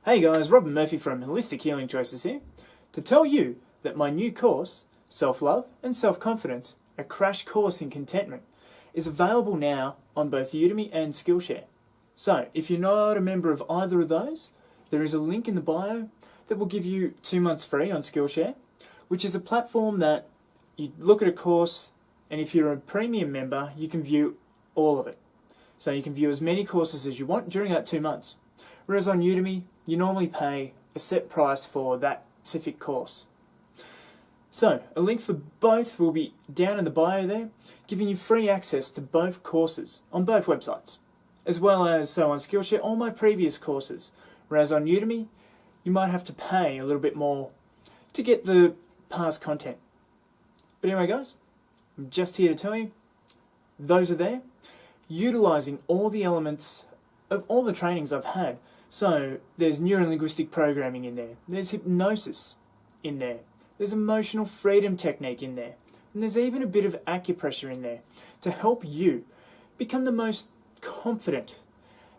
Hey guys, Robin Murphy from Holistic Healing Choices here to tell you that my new course, Self-Love and Self-Confidence, a crash course in contentment, is available now on both Udemy and Skillshare. So, if you're not a member of either of those, there is a link in the bio that will give you 2 months free on Skillshare, which is a platform that you look at a course, and if you're a premium member, you can view all of it. So you can view as many courses as you want during that 2 months. Whereas on Udemy, you normally pay a set price for that specific course. So, a link for both will be down in the bio there, giving you free access to both courses on both websites, as well as, so on Skillshare, all my previous courses. Whereas on Udemy, you might have to pay a little bit more to get the past content. But anyway guys, I'm just here to tell you, those are there, utilising all the elements of all the trainings I've had. So there's neuro-linguistic programming in there, there's hypnosis in there, there's emotional freedom technique in there, and there's even a bit of acupressure in there to help you become the most confident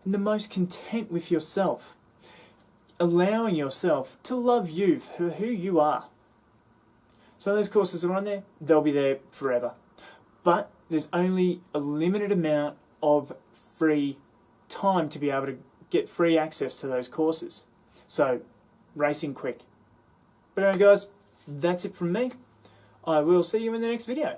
and the most content with yourself, allowing yourself to love you for who you are. So those courses are on there, they'll be there forever. But there's only a limited amount of free time to be able to get free access to those courses. So, racing quick. But anyway guys, that's it from me. I will see you in the next video.